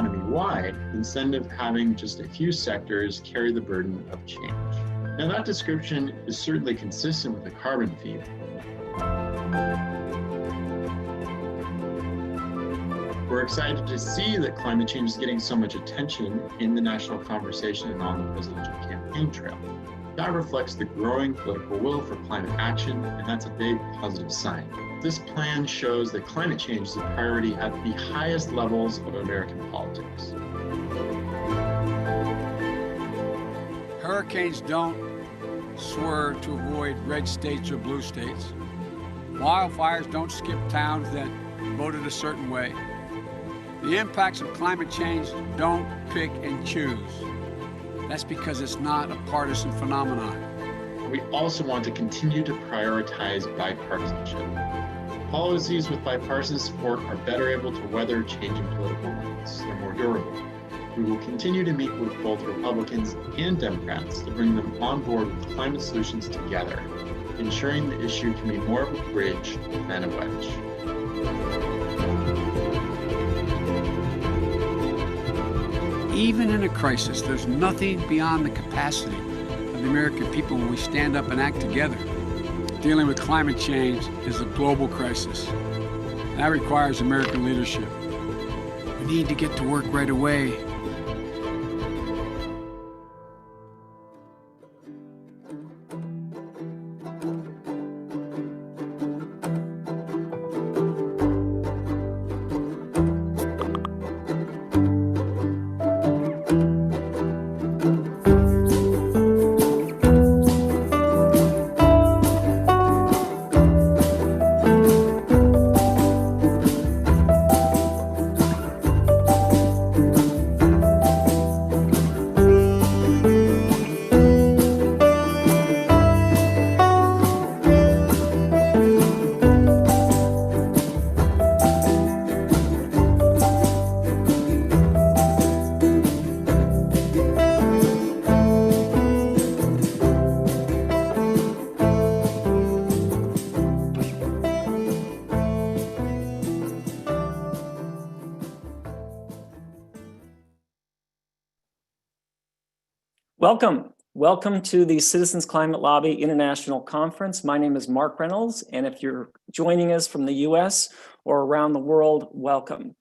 economy-wide instead of having just a few sectors carry the burden of change. Now, that description is certainly consistent with the carbon fee. We're excited to see that climate change is getting so much attention in the national conversation and on the presidential campaign trail. That reflects the growing political will for climate action, and that's a big positive sign. This plan shows that climate change is a priority at the highest levels of American politics. Hurricanes don't swerve to avoid red states or blue states. Wildfires don't skip towns that voted a certain way. The impacts of climate change don't pick and choose. That's because it's not a partisan phenomenon. We also want to continue to prioritize bipartisanship. Policies with bipartisan support are better able to weather changing political winds. They're more durable. We will continue to meet with both Republicans and Democrats to bring them on board with climate solutions together, ensuring the issue can be more of a bridge than a wedge. Even in a crisis, there's nothing beyond the capacity of the American people when we stand up and act together. Dealing with climate change is a global crisis. That requires American leadership. We need to get to work right away. Welcome to the Citizens Climate Lobby International Conference. My name is Mark Reynolds, and if you're joining us from the US or around the world, welcome.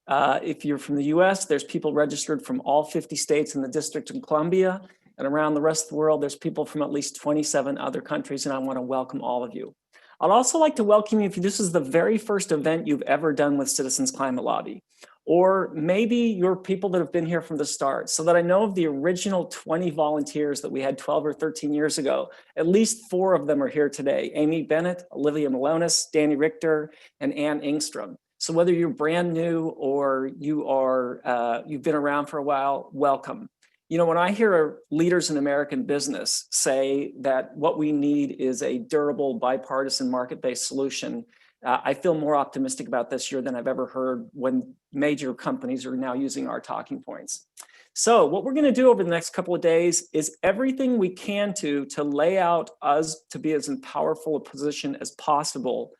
If you're from the US, there's people registered from all 50 states in the District of Columbia, and around the rest of the world, there's people from at least 27 other countries, and I want to welcome all of you. I'd also like to welcome you if this is the very first event you've ever done with Citizens Climate Lobby. Or maybe you're people that have been here from the start, so that I know of the original 20 volunteers that we had 12 or 13 years ago, at least 4 of them are here today: Amy Bennett, Olivia Malonis, Danny Richter, and Ann Engstrom. So whether you're brand new or you've been around for a while, welcome. You know, when I hear leaders in American business say that what we need is a durable, bipartisan, market-based solution, I feel more optimistic about this year than I've ever heard when major companies are now using our talking points. So what we're going to do over the next couple of days is everything we can to lay out us to be as powerful a position as possible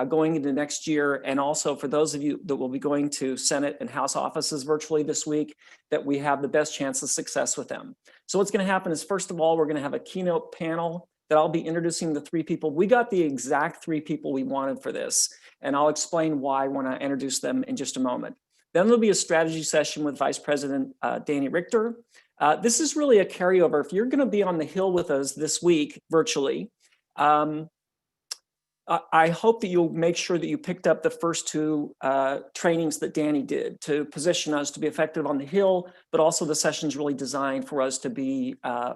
going into next year. And also for those of you that will be going to Senate and House offices virtually this week, that we have the best chance of success with them. So what's going to happen is, first of all, we're going to have a keynote panel that I'll be introducing the 3 people. We got the exact 3 people we wanted for this, and I'll explain why when I introduce them in just a moment. Then there'll be a strategy session with Vice President Danny Richter. This is really a carryover. If you're gonna be on the Hill with us this week virtually, I hope that you'll make sure that you picked up the first 2 trainings that Danny did to position us to be effective on the Hill, but also the session's really designed for us to be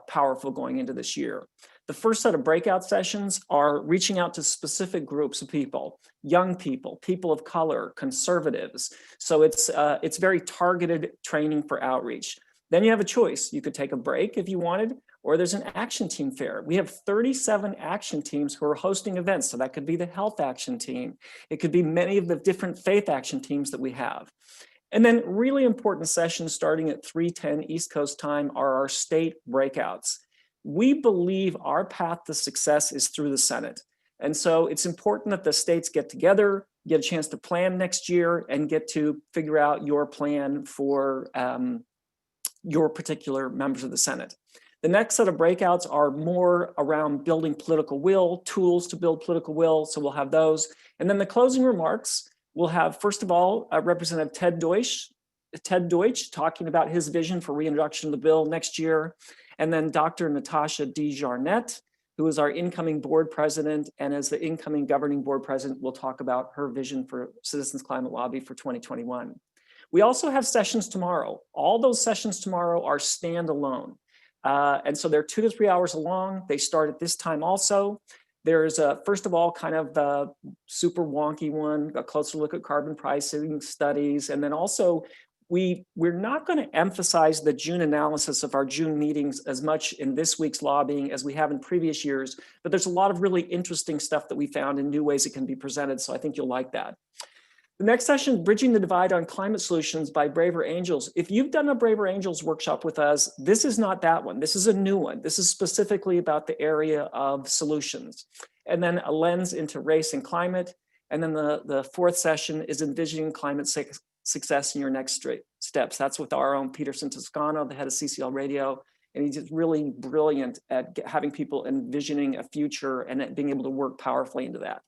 powerful going into this year. The first set of breakout sessions are reaching out to specific groups of people: young people, people of color, conservatives. So it's very targeted training for outreach. Then you have a choice. You could take a break if you wanted, or there's an action team fair. We have 37 action teams who are hosting events. So that could be the health action team. It could be many of the different faith action teams that we have. And then really important sessions starting at 3:10 East Coast time are our state breakouts. We believe our path to success is through the Senate. And so it's important that the states get together, get a chance to plan next year and get to figure out your plan for your particular members of the Senate. The next set of breakouts are more around building political will, tools to build political will, so we'll have those. And then the closing remarks, we'll have, first of all, Representative Ted Deutsch talking about his vision for reintroduction of the bill next year, and then Dr. Natasha DeJarnette, who is our incoming board president, and as the incoming governing board president, will talk about her vision for Citizens Climate Lobby for 2021. We also have sessions tomorrow. All those sessions tomorrow are standalone. And so they're 2 to 3 hours long. They start at this time also. There's first of all, kind of the super wonky one, a closer look at carbon pricing studies. And then also, we're not going to emphasize the June analysis of our June meetings as much in this week's lobbying as we have in previous years, but there's a lot of really interesting stuff that we found in new ways it can be presented. So I think you'll like that. The next session, Bridging the Divide on Climate Solutions by Braver Angels. If you've done a Braver Angels workshop with us, this is not that one. This is a new one. This is specifically about the area of solutions. And then a lens into race and climate. And then the fourth session is Envisioning Climate Success in Your Next Steps. That's with our own Peterson Toscano, the head of CCL Radio. And he's just really brilliant at having people envisioning a future and being able to work powerfully into that.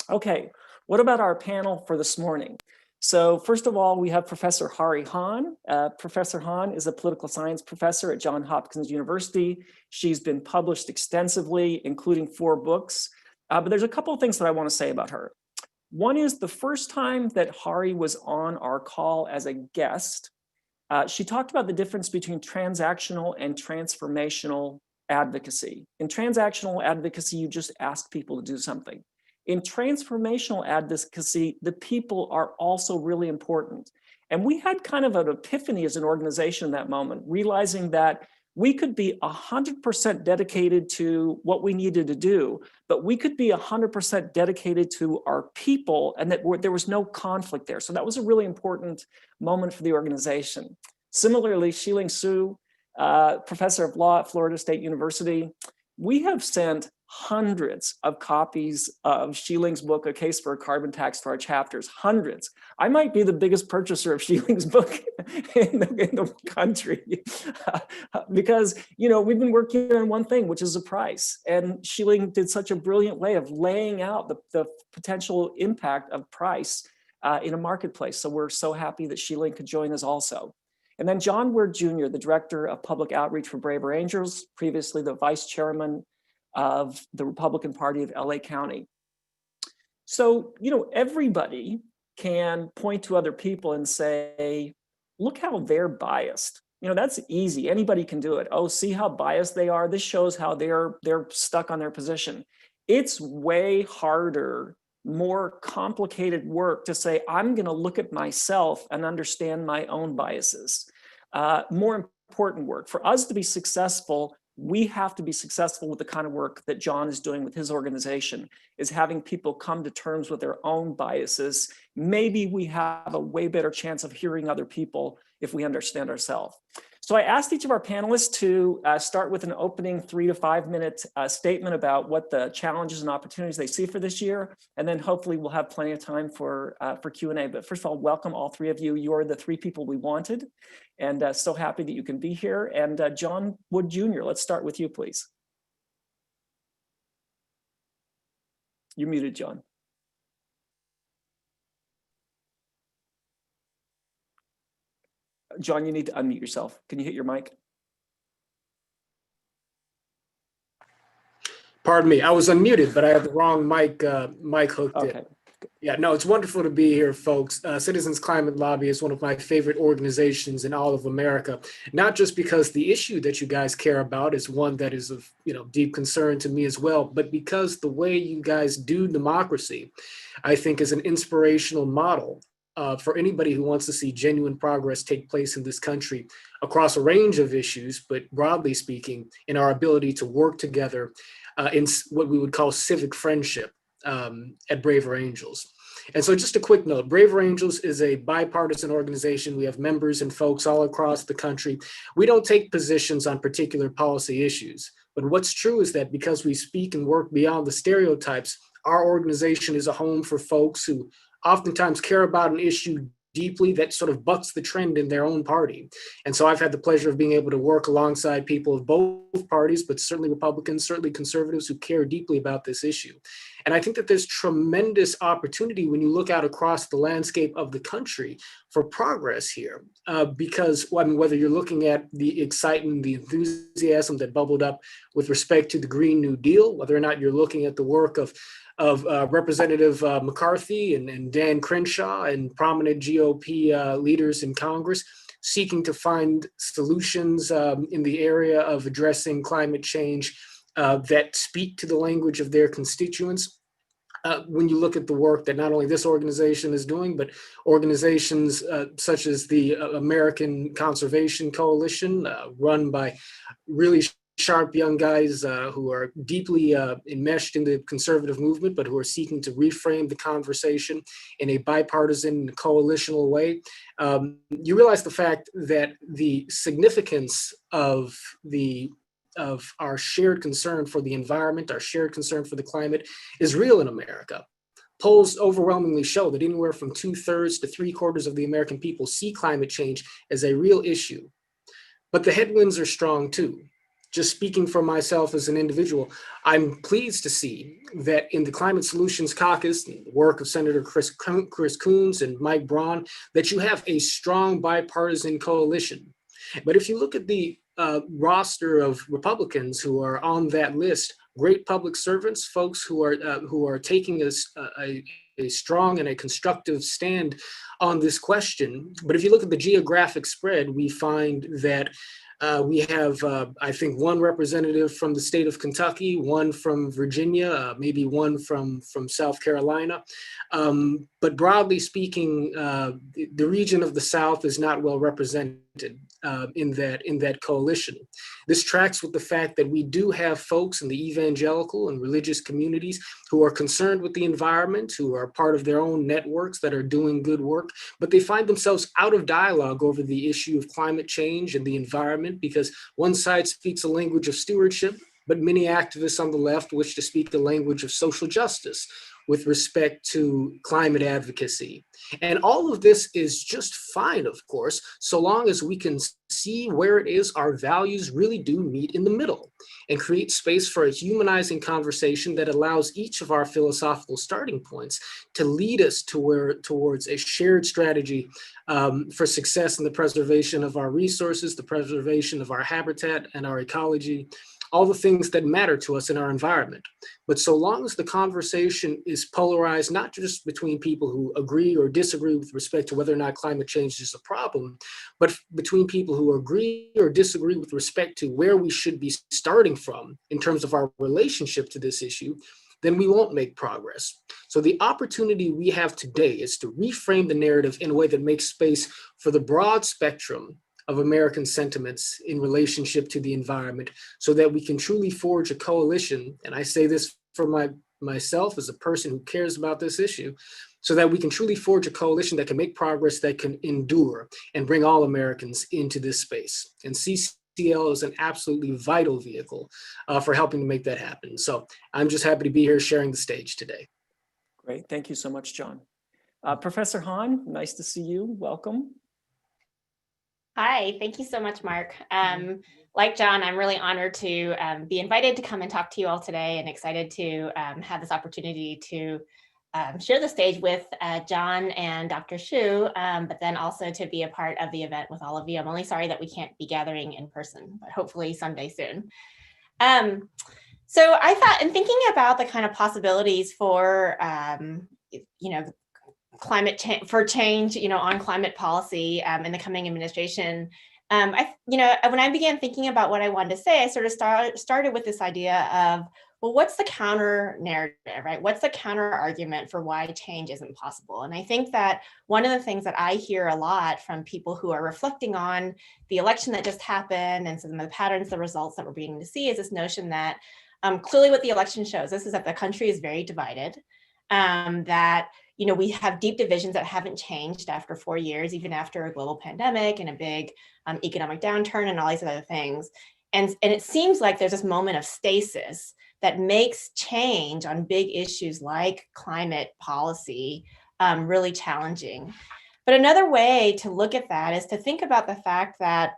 Okay. What about our panel for this morning? So first of all, we have Professor Hari Hahn. Professor Hahn is a political science professor at Johns Hopkins University. She's been published extensively, including 4 books. But there's a couple of things that I want to say about her. One is the first time that Hari was on our call as a guest, she talked about the difference between transactional and transformational advocacy. In transactional advocacy, you just ask people to do something. In transformational advocacy, the people are also really important. And we had kind of an epiphany as an organization in that moment, realizing that we could be 100% dedicated to what we needed to do, but we could be 100% dedicated to our people, and that there was no conflict there. So that was a really important moment for the organization. Similarly, Xiling Su, professor of law at Florida State University, we have sent hundreds of copies of Xieling's book, A Case for a Carbon Tax, to our chapters, hundreds. I might be the biggest purchaser of Xieling's book in the country because, you know, we've been working on one thing, which is a price. And Xiling did such a brilliant way of laying out the potential impact of price in a marketplace. So we're so happy that Xiling could join us also. And then John Word Jr., the Director of Public Outreach for Braver Angels, previously the Vice Chairman of the Republican Party of LA County. So, you know, everybody can point to other people and say, look how they're biased. You know, that's easy. Anybody can do it. Oh, see how biased they are. This shows how they're stuck on their position. It's way harder, more complicated work to say, I'm going to look at myself and understand my own biases. More important work. For us to be successful, we have to be successful with the kind of work that John is doing with his organization, is having people come to terms with their own biases. Maybe we have a way better chance of hearing other people if we understand ourselves. So I asked each of our panelists to start with an opening 3 to 5 minute statement about what the challenges and opportunities they see for this year. And then hopefully we'll have plenty of time for Q&A. But first of all, welcome all 3 of you. You are the 3 people we wanted. And so happy that you can be here. And John Wood Jr., let's start with you, please. You're muted, John. John, you need to unmute yourself. Can you hit your mic? Pardon me, I was unmuted, but I had the wrong mic hooked Okay. in. Yeah, no, it's wonderful to be here, folks. Citizens Climate Lobby is one of my favorite organizations in all of America, not just because the issue that you guys care about is one that is of, you know, deep concern to me as well, but because the way you guys do democracy, I think, is an inspirational model for anybody who wants to see genuine progress take place in this country across a range of issues, but broadly speaking, in our ability to work together in what we would call civic friendship at Braver Angels. And so just a quick note, Braver Angels is a bipartisan organization. We have members and folks all across the country. We don't take positions on particular policy issues. But what's true is that because we speak and work beyond the stereotypes our organization is a home for folks who oftentimes care about an issue deeply that sort of bucks the trend in their own party. And so I've had the pleasure of being able to work alongside people of both parties, but certainly Republicans, certainly conservatives who care deeply about this issue. And I think that there's tremendous opportunity when you look out across the landscape of the country for progress here, because I mean, whether you're looking at the excitement, the enthusiasm that bubbled up with respect to the Green New Deal, whether or not you're looking at the work of Representative McCarthy and Dan Crenshaw and prominent GOP leaders in Congress seeking to find solutions in the area of addressing climate change that speak to the language of their constituents. When you look at the work that not only this organization is doing, but organizations such as the American Conservation Coalition, run by really sharp young guys who are deeply enmeshed in the conservative movement, but who are seeking to reframe the conversation in a bipartisan, coalitional way. You realize the fact that the significance of our shared concern for the environment, our shared concern for the climate is real in America. Polls overwhelmingly show that anywhere from 2/3 to 3/4 of the American people see climate change as a real issue. But the headwinds are strong too. Just speaking for myself as an individual, I'm pleased to see that in the Climate Solutions Caucus, the work of Senator Chris Coons and Mike Braun, that you have a strong bipartisan coalition. But if you look at the roster of Republicans who are on that list, great public servants, folks who are taking a strong and a constructive stand on this question. But if you look at the geographic spread, we find that we have, I think, one representative from the state of Kentucky, one from Virginia, maybe one from South Carolina. But broadly speaking, the region of the South is not well represented in that coalition. This tracks with the fact that we do have folks in the evangelical and religious communities who are concerned with the environment, who are part of their own networks that are doing good work, but they find themselves out of dialogue over the issue of climate change and the environment because one side speaks a language of stewardship, but many activists on the left wish to speak the language of social justice with respect to climate advocacy. And all of this is just fine, of course, so long as we can see where it is our values really do meet in the middle and create space for a humanizing conversation that allows each of our philosophical starting points to lead us towards a shared strategy for success in the preservation of our resources, the preservation of our habitat and our ecology, all the things that matter to us in our environment. But so long as the conversation is polarized, not just between people who agree or disagree with respect to whether or not climate change is a problem, but between people who agree or disagree with respect to where we should be starting from in terms of our relationship to this issue, then we won't make progress. So the opportunity we have today is to reframe the narrative in a way that makes space for the broad spectrum of American sentiments in relationship to the environment so that we can truly forge a coalition. And I say this for myself as a person who cares about this issue, so that we can truly forge a coalition that can make progress, that can endure and bring all Americans into this space. And CCL is an absolutely vital vehicle for helping to make that happen. So I'm just happy to be here sharing the stage today. Great, thank you so much, John. Professor Hahn, nice to see you, welcome. Hi, thank you so much, Mark. Like John, I'm really honored to be invited to come and talk to you all today and excited to have this opportunity to share the stage with John and Dr. Hsu, but then also to be a part of the event with all of you. I'm only sorry that we can't be gathering in person, but hopefully someday soon. So I thought, in thinking about the kind of possibilities for, climate change, on climate policy in the coming administration. When I began thinking about what I wanted to say, I sort of started with this idea of, well, what's the counter narrative, right? What's the counter argument for why change isn't possible? And I think that one of the things that I hear a lot from people who are reflecting on the election that just happened and some of the patterns, the results that we're beginning to see is this notion that clearly what the election shows us is that the country is very divided, that we have deep divisions that haven't changed after 4 years, even after a global pandemic and a big economic downturn and all these other things. And it seems like there's this moment of stasis that makes change on big issues like climate policy really challenging. But another way to look at that is to think about the fact that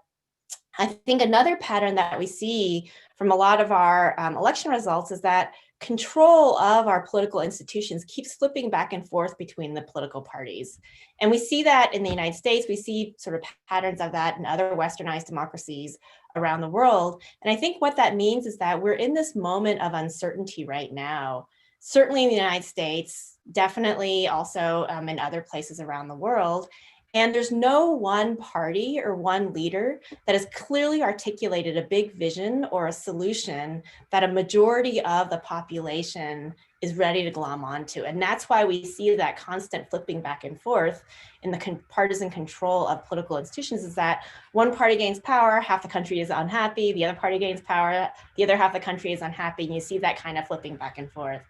I think another pattern that we see from a lot of our election results is that control of our political institutions keeps flipping back and forth between the political parties. And we see that in the United States. We see sort of patterns of that in other westernized democracies around the world. And I think what that means is that we're in this moment of uncertainty right now, certainly in the United States, definitely also in other places around the world. And there's no one party or one leader that has clearly articulated a big vision or a solution that a majority of the population is ready to glom onto. And that's why we see that constant flipping back and forth in the partisan control of political institutions, is that one party gains power, half the country is unhappy, the other party gains power, the other half of the country is unhappy, and you see that kind of flipping back and forth.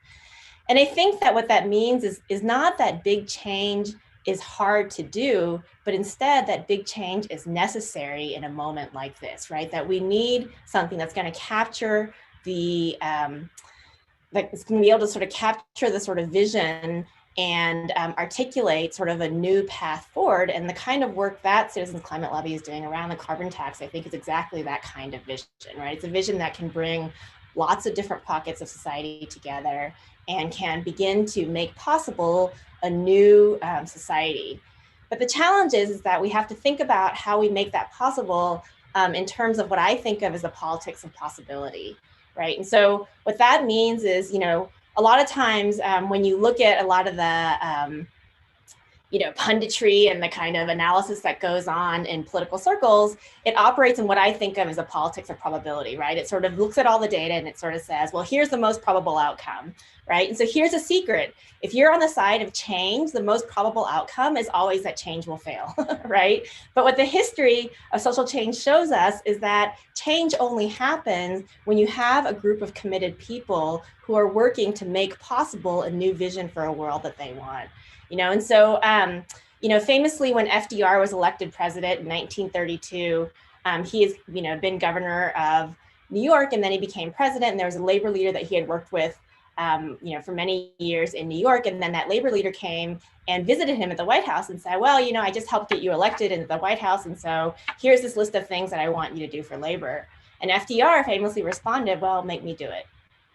And I think that what that means is not that big change is hard to do, but instead that big change is necessary in a moment like this, right? That we need something that's going to capture the, like it's going to be able to sort of capture the sort of vision and articulate sort of a new path forward. And the kind of work that Citizens Climate Lobby is doing around the carbon tax, I think, is exactly that kind of vision, right? It's a vision that can bring lots of different pockets of society together and can begin to make possible a new society. But the challenge is that we have to think about how we make that possible in terms of what I think of as the politics of possibility, right? And so what that means is, you know, a lot of times when you look at a lot of the punditry and the kind of analysis that goes on in political circles, it operates in what I think of as a politics of probability, right? It sort of looks at all the data and it sort of says, well, here's the most probable outcome, right? And so here's a secret. If you're on the side of change, the most probable outcome is always that change will fail, right? But what the history of social change shows us is that change only happens when you have a group of committed people who are working to make possible a new vision for a world that they want. And so, famously when FDR was elected president in 1932, he has, been governor of New York, and then he became president, and there was a labor leader that he had worked with, for many years in New York. And then that labor leader came and visited him at the White House and said, well, I just helped get you elected into the White House. And so here's this list of things that I want you to do for labor. And FDR famously responded, well, make me do it.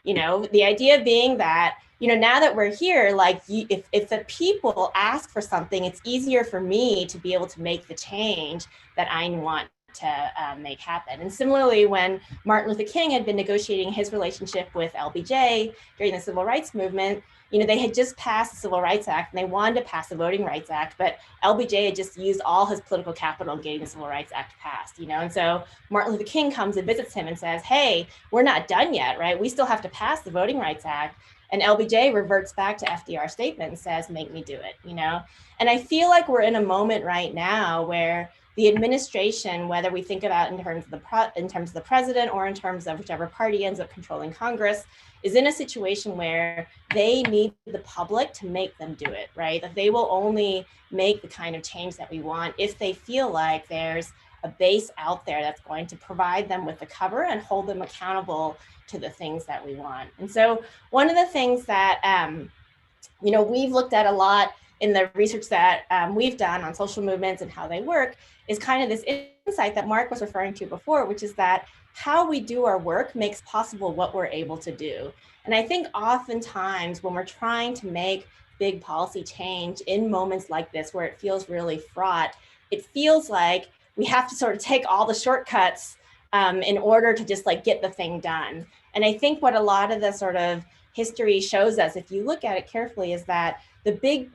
The idea being that, now that we're here, like if the people ask for something, it's easier for me to be able to make the change that I want to make happen. And similarly, when Martin Luther King had been negotiating his relationship with LBJ during the Civil Rights Movement, they had just passed the Civil Rights Act and they wanted to pass the Voting Rights Act, but LBJ had just used all his political capital in getting the Civil Rights Act passed, And so Martin Luther King comes and visits him and says, hey, we're not done yet, right? We still have to pass the Voting Rights Act. And LBJ reverts back to FDR's statement and says, make me do it, And I feel like we're in a moment right now where the administration, whether we think about in terms of the president or in terms of whichever party ends up controlling Congress, is in a situation where they need the public to make them do it, right? That they will only make the kind of change that we want if they feel like there's a base out there that's going to provide them with the cover and hold them accountable to the things that we want. And so one of the things that, we've looked at a lot in the research that we've done on social movements and how they work is kind of this insight that Mark was referring to before, which is that how we do our work makes possible what we're able to do. And I think oftentimes when we're trying to make big policy change in moments like this, where it feels really fraught, it feels like we have to sort of take all the shortcuts in order to just get the thing done. And I think what a lot of the sort of history shows us, if you look at it carefully, is that the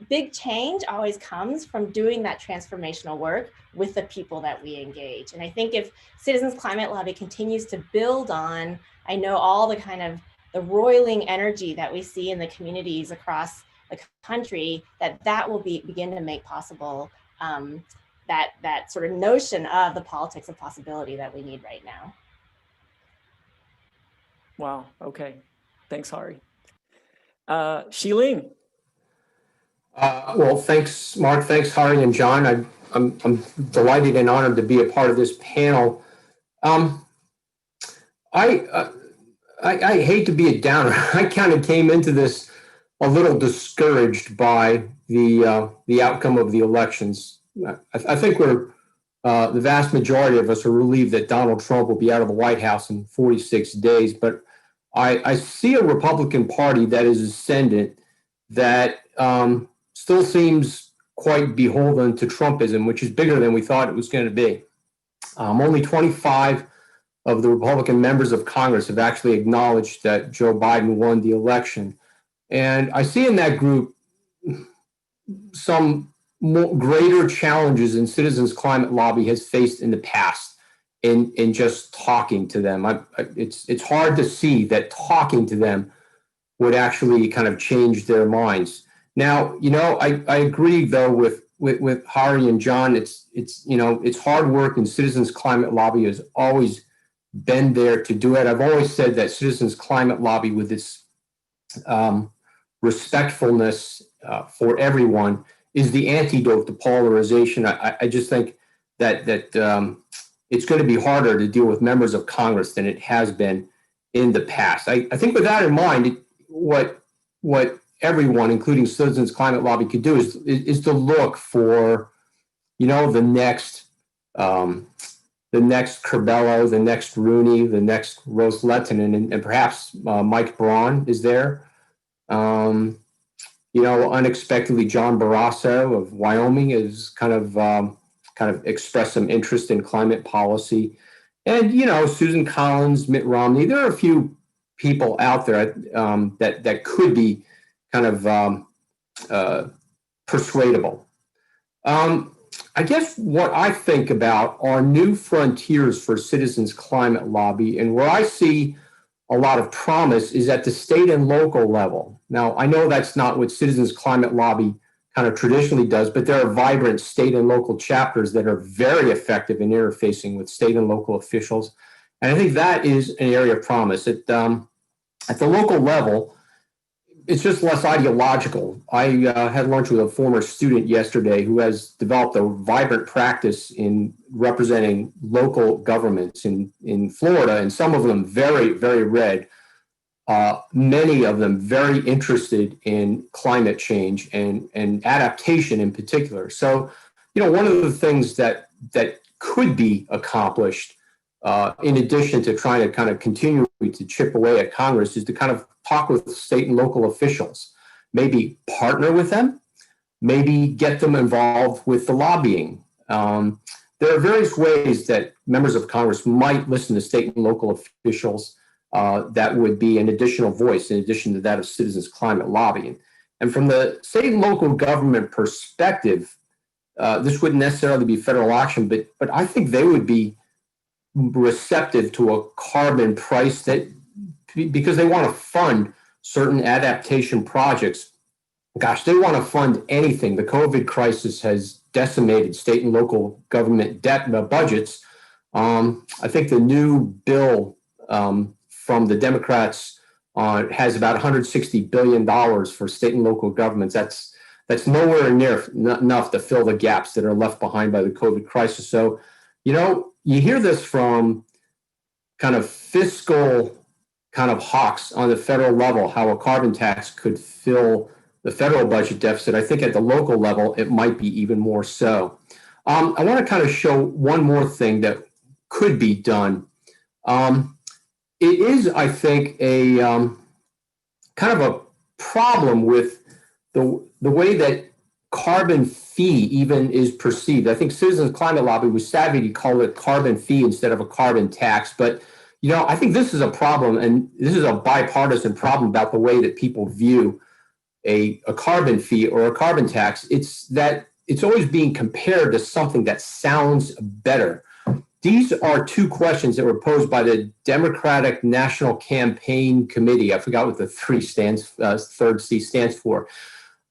big change always comes from doing that transformational work with the people that we engage. And I think if Citizens Climate Lobby continues to build on, I know all the kind of the roiling energy that we see in the communities across the country, that will begin to make possible that sort of notion of the politics of possibility that we need right now. Wow, okay. Thanks, Hari. Xiling. Well, thanks, Mark. Thanks, Hari and John. I'm delighted and honored to be a part of this panel. I hate to be a downer. I kind of came into this a little discouraged by the outcome of the elections. I think the vast majority of us are relieved that Donald Trump will be out of the White House in 46 days. But I see a Republican Party that is ascendant that still seems quite beholden to Trumpism, which is bigger than we thought it was going to be. Only 25 of the Republican members of Congress have actually acknowledged that Joe Biden won the election. And I see in that group some greater challenges than Citizens Climate Lobby has faced in the past in just talking to them. It's hard to see that talking to them would actually kind of change their minds. Now, I agree though with Hari and John. It's hard work, and Citizens Climate Lobby has always been there to do it. I've always said that Citizens Climate Lobby, with its respectfulness for everyone, is the antidote to polarization. I just think that it's going to be harder to deal with members of Congress than it has been in the past. I think with that in mind, what everyone, including Citizens Climate Lobby, could do is to look for, the next Curbelo, the next Rooney, the next Rose Lettinen, and perhaps Mike Braun is there. Unexpectedly, John Barrasso of Wyoming is kind of expressed some interest in climate policy. And, Susan Collins, Mitt Romney, there are a few people out there that could be kind of persuadable. I guess what I think about are new frontiers for Citizens Climate Lobby, and where I see a lot of promise is at the state and local level. Now, I know that's not what Citizens Climate Lobby kind of traditionally does, but there are vibrant state and local chapters that are very effective in interfacing with state and local officials. And I think that is an area of promise. At the local level, it's just less ideological. I had lunch with a former student yesterday who has developed a vibrant practice in representing local governments in Florida, and some of them very, very red. Many of them very interested in climate change and adaptation in particular. So, one of the things that could be accomplished, in addition to trying to kind of continue to chip away at Congress, is to kind of talk with state and local officials, maybe partner with them, maybe get them involved with the lobbying. There are various ways that members of Congress might listen to state and local officials that would be an additional voice in addition to that of Citizens Climate Lobbying. And from the state and local government perspective, this wouldn't necessarily be federal action, but I think they would be receptive to a carbon price because they want to fund certain adaptation projects. Gosh, they want to fund anything. The COVID crisis has decimated state and local government debt budgets. I think the new bill from the Democrats has about $160 billion for state and local governments. That's nowhere near enough to fill the gaps that are left behind by the COVID crisis. So, you hear this from kind of fiscal kind of hawks on the federal level, how a carbon tax could fill the federal budget deficit. I think at the local level, it might be even more so. I want to kind of show one more thing that could be done. It is, I think, a kind of a problem with the way that carbon fee even is perceived. I think Citizens Climate Lobby was savvy to call it carbon fee instead of a carbon tax. But, I think this is a problem, and this is a bipartisan problem about the way that people view a carbon fee or a carbon tax. It's that it's always being compared to something that sounds better. These are two questions that were posed by the Democratic National Campaign Committee. I forgot what the third C stands for.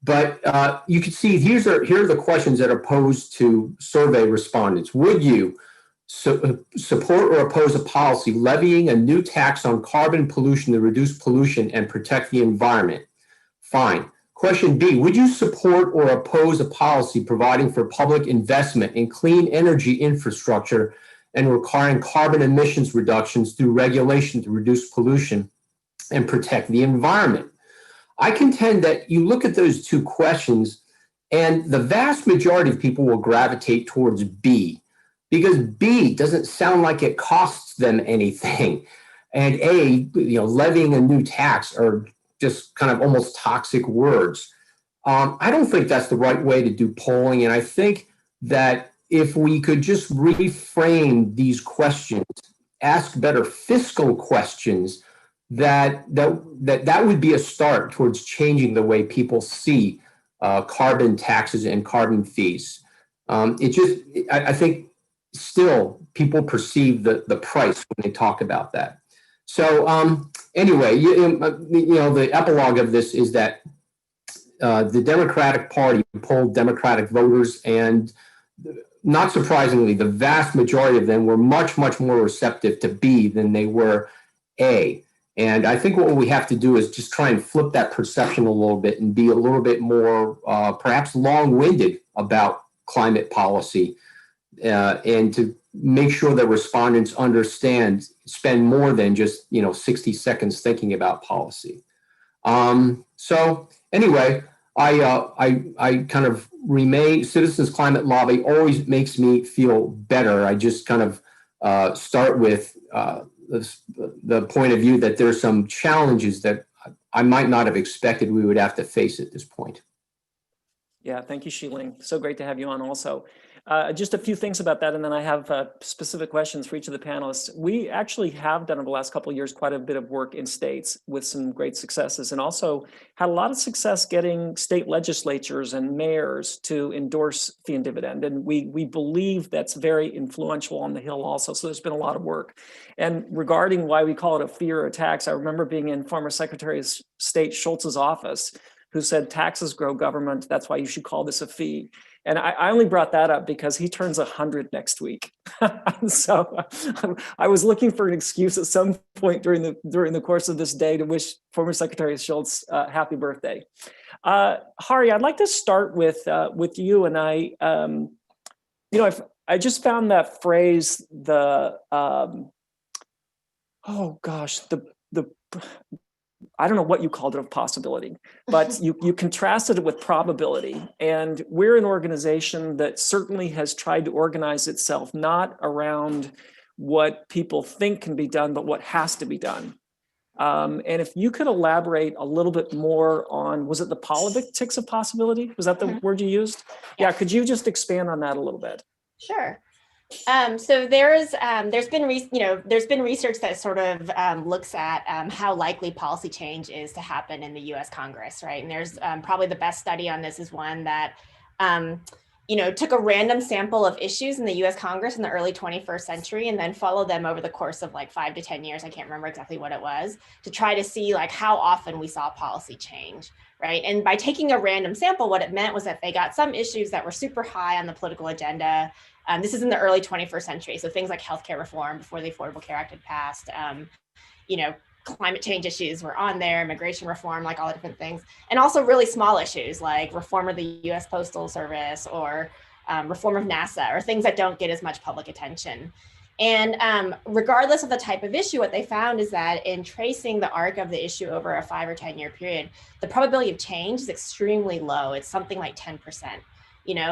But you can see here are the questions that are posed to survey respondents. Would you support or oppose a policy levying a new tax on carbon pollution to reduce pollution and protect the environment? Fine. Question B, would you support or oppose a policy providing for public investment in clean energy infrastructure and requiring carbon emissions reductions through regulation to reduce pollution and protect the environment. I contend that you look at those two questions, and the vast majority of people will gravitate towards B, because B doesn't sound like it costs them anything. And A, levying a new tax are just kind of almost toxic words. I don't think that's the right way to do polling. And I think that if we could just reframe these questions, ask better fiscal questions, that would be a start towards changing the way people see carbon taxes and carbon fees. I think still people perceive the price when they talk about that. So anyway, the epilogue of this is that the Democratic Party polled Democratic voters, and not surprisingly, the vast majority of them were much, much more receptive to B than they were A. And I think what we have to do is just try and flip that perception a little bit and be a little bit more perhaps long-winded about climate policy, and to make sure that respondents spend more than just 60 seconds thinking about policy. So anyway, I kind of remain, Citizens Climate Lobby always makes me feel better. I just kind of start with the point of view that there's some challenges that I might not have expected we would have to face at this point. Yeah, thank you, Shiling. So great to have you on also. Just a few things about that, and then I have specific questions for each of the panelists. We actually have done over the last couple of years quite a bit of work in states with some great successes, and also had a lot of success getting state legislatures and mayors to endorse fee and dividend. And we believe that's very influential on the Hill also, so there's been a lot of work. And regarding why we call it a fee or a tax, I remember being in former Secretary of State Schultz's office, who said taxes grow government, that's why you should call this a fee. And I only brought that up because he turns 100 next week. So I was looking for an excuse at some point during the course of this day to wish former Secretary Schultz happy birthday. Hari, I'd like to start with you. And I just found that phrase, I don't know what you called it, of possibility, but you contrasted it with probability. And we're an organization that certainly has tried to organize itself not around what people think can be done, but what has to be done. And if you could elaborate a little bit more on, was it the politics of possibility? Was that the word you used? Yeah, could you just expand on that a little bit? Sure. So there's been research that sort of looks at how likely policy change is to happen in the U.S. Congress, right? And there's probably the best study on this is one that took a random sample of issues in the U.S. Congress in the early 21st century and then followed them over the course of like 5 to 10 years. I can't remember exactly what it was, to try to see like how often we saw policy change, right? And by taking a random sample, what it meant was that they got some issues that were super high on the political agenda. This is in the early 21st century. So things like healthcare reform before the Affordable Care Act had passed, climate change issues were on there, immigration reform, like all the different things. And also really small issues like reform of the US Postal Service or reform of NASA or things that don't get as much public attention. And regardless of the type of issue, what they found is that in tracing the arc of the issue over a 5 or 10 year period, the probability of change is extremely low. It's something like 10%.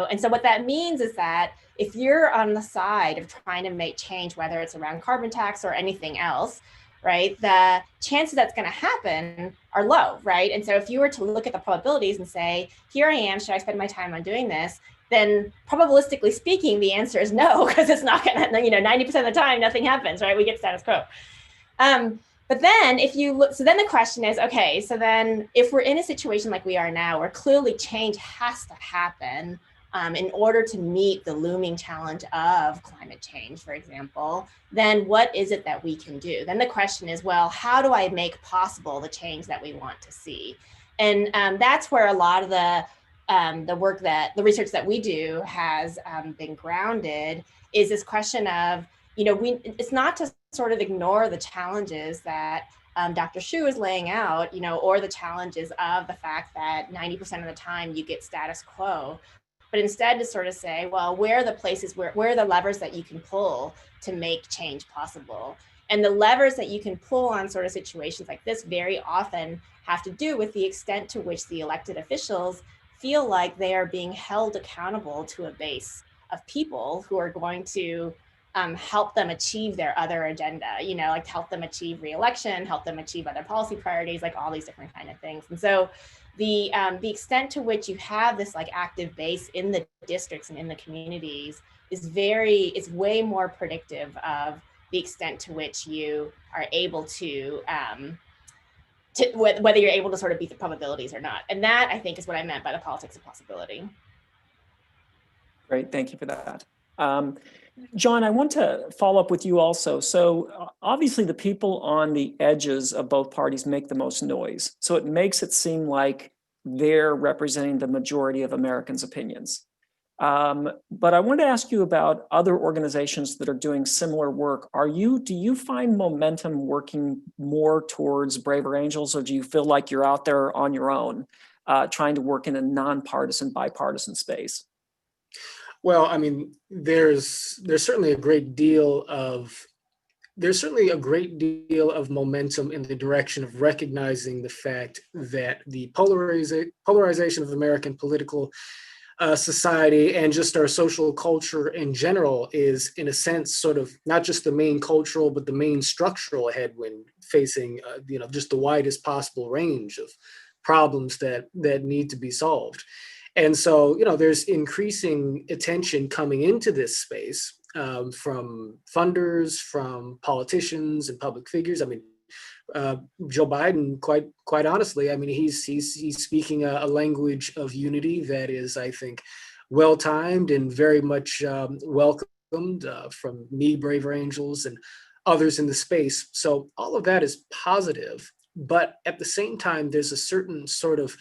And so what that means is that if you're on the side of trying to make change, whether it's around carbon tax or anything else, right, the chances that's going to happen are low, right? And so if you were to look at the probabilities and say, here I am, should I spend my time on doing this? Then probabilistically speaking, the answer is no, because it's not going to, 90% of the time, nothing happens, right? We get status quo. But then if you look, so then the question is, okay, so then if we're in a situation like we are now, where clearly change has to happen in order to meet the looming challenge of climate change, for example, then what is it that we can do? Then the question is, well, how do I make possible the change that we want to see? And that's where a lot of the research that we do has been grounded, is this question of, it's not to sort of ignore the challenges that Dr. Hsu is laying out, or the challenges of the fact that 90% of the time you get status quo, but instead to sort of say, well, where are the places, where are the levers that you can pull to make change possible? And the levers that you can pull on sort of situations like this very often have to do with the extent to which the elected officials feel like they are being held accountable to a base of people who are going to help them achieve their other agenda, you know, like help them achieve re-election, help them achieve other policy priorities, like all these different kind of things. And so the extent to which you have this like active base in the districts and in the communities is it's way more predictive of the extent to which you are able to whether you're able to sort of beat the probabilities or not. And that, I think, is what I meant by the politics of possibility. Great, thank you for that. John, I want to follow up with you also. So obviously the people on the edges of both parties make the most noise. So it makes it seem like they're representing the majority of Americans' opinions. But I want to ask you about other organizations that are doing similar work. Do you find momentum working more towards Braver Angels, or do you feel like you're out there on your own, trying to work in a nonpartisan, bipartisan space? Well, I mean, there's certainly a great deal of momentum in the direction of recognizing the fact that the polarization of American political society and just our social culture in general is, in a sense, sort of not just the main cultural, but the main structural headwind facing, just the widest possible range of problems that need to be solved. And so, there's increasing attention coming into this space from funders, from politicians and public figures. I mean, Joe Biden, quite honestly, I mean, he's speaking a language of unity that is, I think, well-timed and very much welcomed from me, Braver Angels, and others in the space. So all of that is positive, but at the same time, there's a certain sort of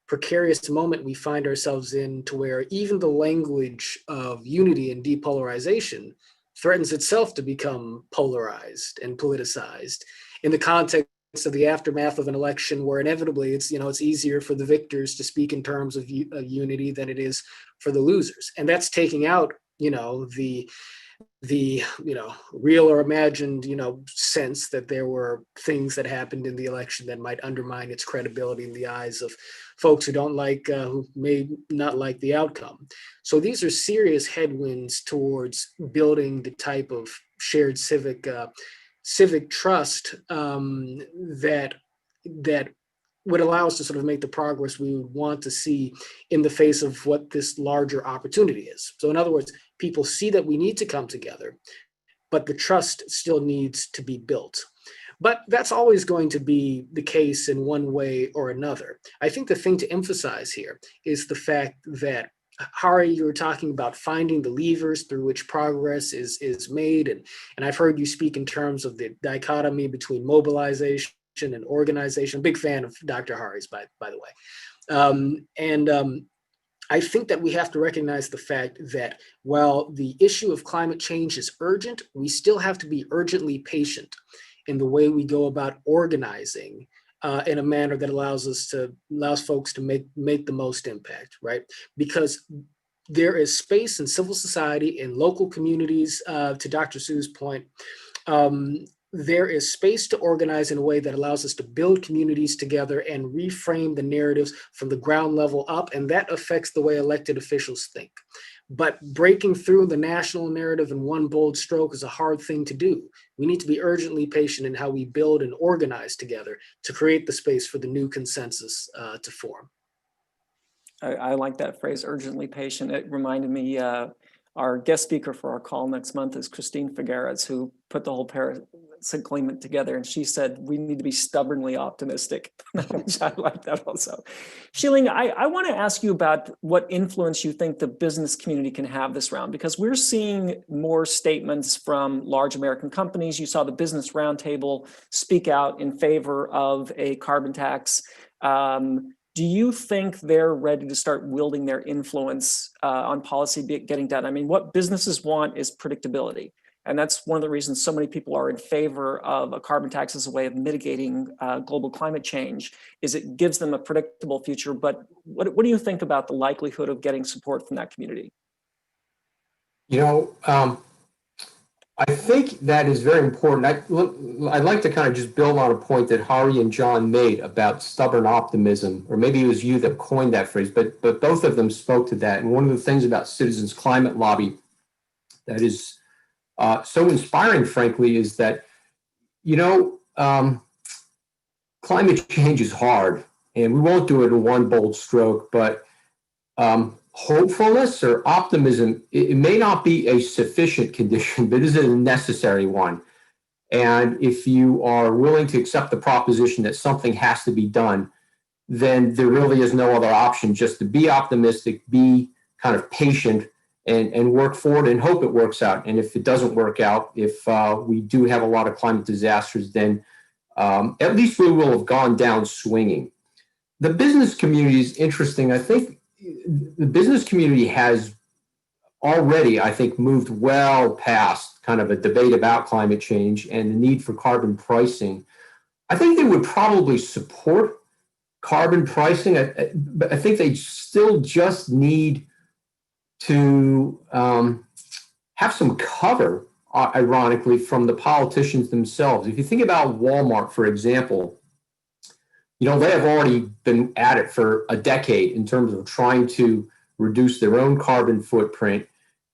precarious moment we find ourselves in, to where even the language of unity and depolarization threatens itself to become polarized and politicized in the context of the aftermath of an election, where inevitably it's easier for the victors to speak in terms of unity than it is for the losers. And that's taking out, the real or imagined sense that there were things that happened in the election that might undermine its credibility in the eyes of folks who may not like the outcome. So these are serious headwinds towards building the type of shared civic trust that would allow us to sort of make the progress we would want to see in the face of what this larger opportunity is. So in other words, people see that we need to come together, but the trust still needs to be built. But that's always going to be the case in one way or another. I think the thing to emphasize here is the fact that, Hari, you were talking about finding the levers through which progress is made. And I've heard you speak in terms of the dichotomy between mobilization and organization. Big fan of Dr. Hari's, by the way. I think that we have to recognize the fact that while the issue of climate change is urgent, we still have to be urgently patient in the way we go about organizing in a manner that allows folks to make the most impact, right? Because there is space in civil society, in local communities, to Dr. Sue's point, there is space to organize in a way that allows us to build communities together and reframe the narratives from the ground level up, and that affects the way elected officials think. But breaking through the national narrative in one bold stroke is a hard thing to do. We need to be urgently patient in how we build and organize together to create the space for the new consensus to form. I like that phrase, urgently patient. It reminded me, our guest speaker for our call next month is Christine Figueres, who put the whole Paris Agreement together, and she said we need to be stubbornly optimistic. Which I like that also. Shilling, I want to ask you about what influence you think the business community can have this round, because we're seeing more statements from large American companies. You saw the Business Roundtable speak out in favor of a carbon tax. Do you think they're ready to start wielding their influence on policy getting done? I mean, what businesses want is predictability. And that's one of the reasons so many people are in favor of a carbon tax as a way of mitigating global climate change, is it gives them a predictable future. But what do you think about the likelihood of getting support from that community? You know, I think that is very important. I'd like to kind of just build on a point that Hari and John made about stubborn optimism, or maybe it was you that coined that phrase, but both of them spoke to that. And one of the things about Citizens Climate Lobby that is so inspiring, frankly, is that, you know, climate change is hard, and we won't do it in one bold stroke, but hopefulness or optimism, it may not be a sufficient condition, but it is a necessary one. And if you are willing to accept the proposition that something has to be done, then there really is no other option just to be optimistic, be kind of patient, and work forward and hope it works out. And if it doesn't work out, if we do have a lot of climate disasters, then at least we will have gone down swinging. The business community is interesting. I think the business community has already, I think, moved well past kind of a debate about climate change and the need for carbon pricing. I think they would probably support carbon pricing, but I think they still just need to have some cover, ironically, from the politicians themselves. If you think about Walmart, for example, you know, they have already been at it for a decade in terms of trying to reduce their own carbon footprint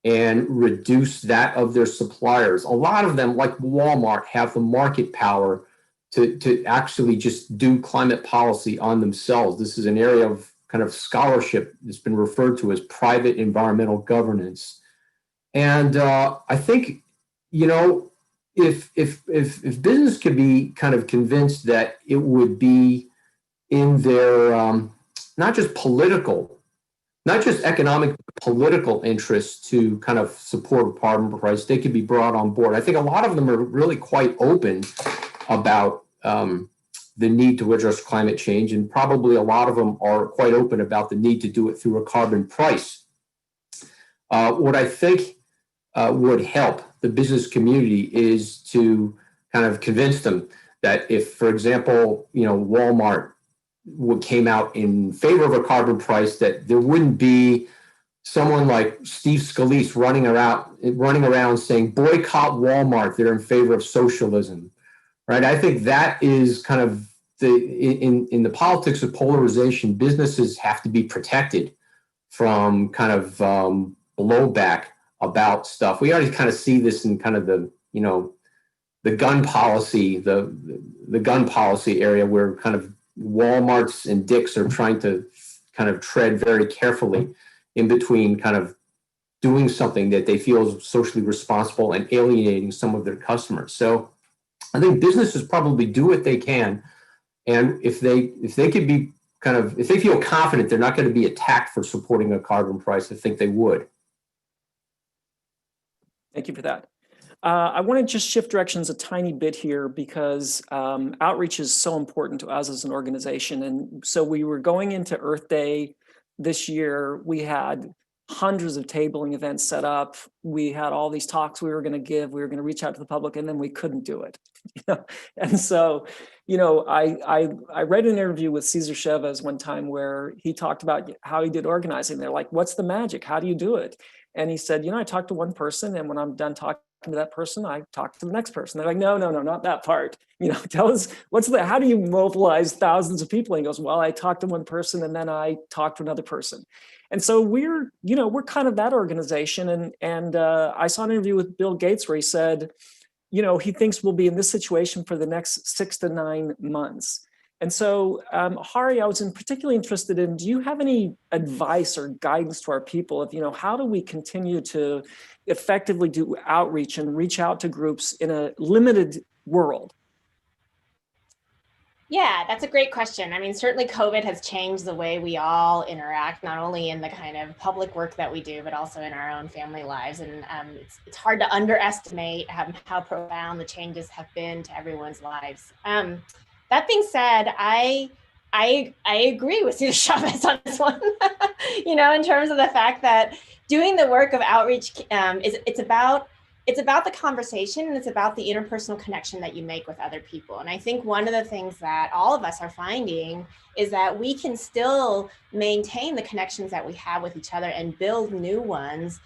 and reduce that of their suppliers. A lot of them, like Walmart, have the market power to actually just do climate policy on themselves. This is an area of kind of scholarship that's been referred to as private environmental governance. And I think, you know, if business could be kind of convinced that it would be in their not just political, not just economic, political interests to kind of support a carbon price, they could be brought on board. I think a lot of them are really quite open about the need to address climate change, and probably a lot of them are quite open about the need to do it through a carbon price. What I think would help the business community is to kind of convince them that if, for example, you know, Walmart came out in favor of a carbon price, that there wouldn't be someone like Steve Scalise running around saying, boycott Walmart, they're in favor of socialism, right? I think that is kind of in the politics of polarization, businesses have to be protected from kind of blowback about stuff. We already kind of see this in kind of the, you know, the gun policy, the gun policy area, where kind of Walmarts and Dick's are trying to kind of tread very carefully in between kind of doing something that they feel is socially responsible and alienating some of their customers. So I think businesses probably do what they can. And if they could be kind of, if they feel confident they're not going to be attacked for supporting a carbon price, I think they would. Thank you for that. I want to just shift directions a tiny bit here, because outreach is so important to us as an organization. And so we were going into Earth Day this year. We had hundreds of tabling events set up. We had all these talks we were going to give. We were going to reach out to the public, and then we couldn't do it. And so, you know, I read an interview with Cesar Chavez one time where he talked about how he did organizing. They're like, what's the magic? How do you do it? And he said, you know, I talked to one person, and when I'm done talking to that person, I talk to the next person. They're like, no, not that part. You know, tell us how do you mobilize thousands of people? And he goes, well, I talked to one person, and then I talked to another person. And so we're kind of that organization. And I saw an interview with Bill Gates where he said, you know, he thinks we'll be in this situation for the next 6 to 9 months. And so, Hari, I was particularly interested in, do you have any advice or guidance to our people of, you know, how do we continue to effectively do outreach and reach out to groups in a limited world? Yeah, that's a great question. I mean, certainly COVID has changed the way we all interact, not only in the kind of public work that we do, but also in our own family lives. And it's hard to underestimate how profound the changes have been to everyone's lives. That being said, I agree with Cesar Chavez on this one. You know, in terms of the fact that doing the work of outreach it's about it's about the conversation, and it's about the interpersonal connection that you make with other people. And I think one of the things that all of us are finding is that we can still maintain the connections that we have with each other and build new ones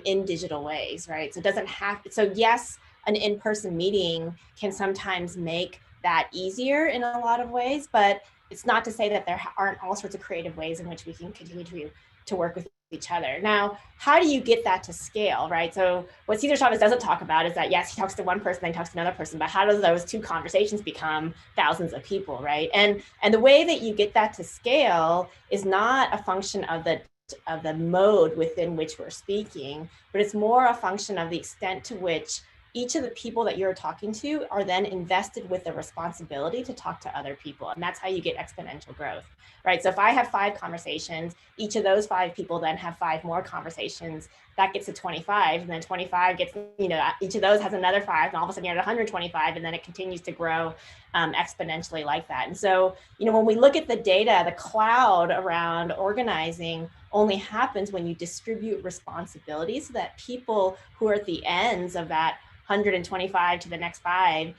in digital ways, right? So it doesn't have, so yes, an in-person meeting can sometimes make that easier in a lot of ways, but it's not to say that there aren't all sorts of creative ways in which we can continue to work with each other. Now, how do you get that to scale, right? So what Cesar Chavez doesn't talk about is that, yes, he talks to one person, then he talks to another person, but how does those two conversations become thousands of people, right? And the way that you get that to scale is not a function of the mode within which we're speaking, but it's more a function of the extent to which each of the people that you're talking to are then invested with the responsibility to talk to other people. And that's how you get exponential growth, right? So if I have 5 conversations, each of those 5 people then have 5 more conversations, that gets to 25, and then 25 gets, each of those has another 5, and all of a sudden you're at 125, and then it continues to grow exponentially like that. And so, when we look at the data, the cloud around organizing only happens when you distribute responsibility so that people who are at the ends of that 125 to the next 5,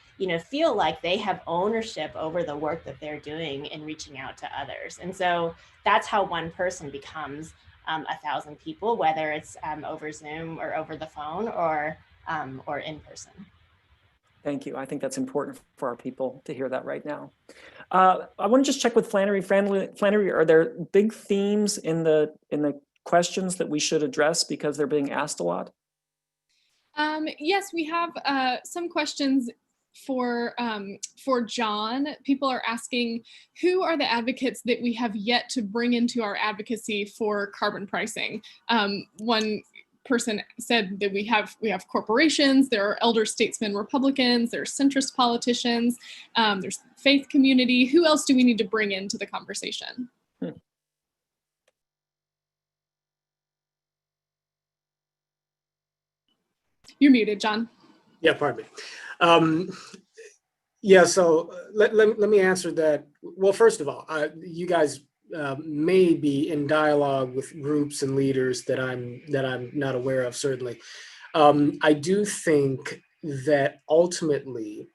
feel like they have ownership over the work that they're doing in reaching out to others. And so that's how one person becomes 1,000 people, whether it's over Zoom or over the phone or in person. Thank you. I think that's important for our people to hear that right now. I want to just check with Flannery. Flannery, are there big themes in the questions that we should address because they're being asked a lot? Yes, we have some questions for John. People are asking, who are the advocates that we have yet to bring into our advocacy for carbon pricing? One person said that we have corporations, there are elder statesmen Republicans, there are centrist politicians, there's faith community. Who else do we need to bring into the conversation? You're muted, John. Yeah, pardon me. Yeah, so let me answer that. Well, first of all, you guys may be in dialogue with groups and leaders that I'm not aware of, certainly. I do think that ultimately,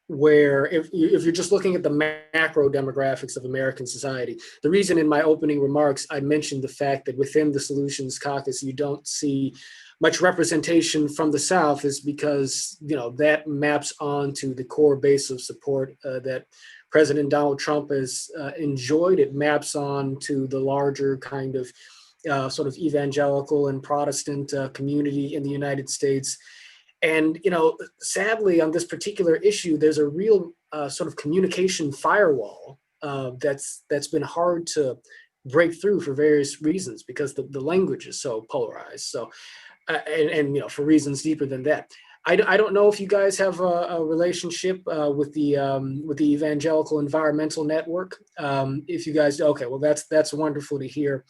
where if you're just looking at the macro demographics of American society, the reason in my opening remarks I mentioned the fact that within the Solutions Caucus you don't see much representation from the South is because that maps onto the core base of support that President Donald Trump has enjoyed. It maps on to the larger kind of sort of evangelical and Protestant community in the United States. And, sadly, on this particular issue, there's a real sort of communication firewall that's been hard to break through for various reasons because the language is so polarized. So, and for reasons deeper than that. I don't know if you guys have a relationship with the Evangelical Environmental Network. If you guys, okay, well, that's wonderful to hear.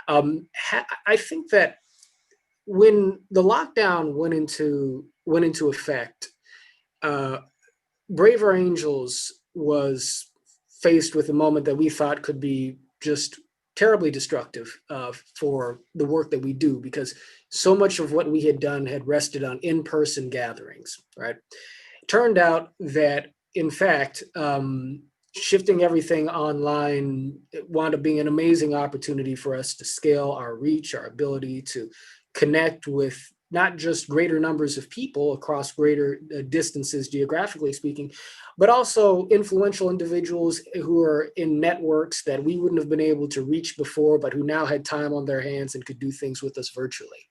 I think that when the lockdown went into effect, Braver Angels was faced with a moment that we thought could be just terribly destructive for the work that we do, because so much of what we had done had rested on in-person gatherings, right? It turned out that, in fact, shifting everything online wound up being an amazing opportunity for us to scale our reach, our ability to connect with not just greater numbers of people across greater distances, geographically speaking, but also influential individuals who are in networks that we wouldn't have been able to reach before, but who now had time on their hands and could do things with us virtually.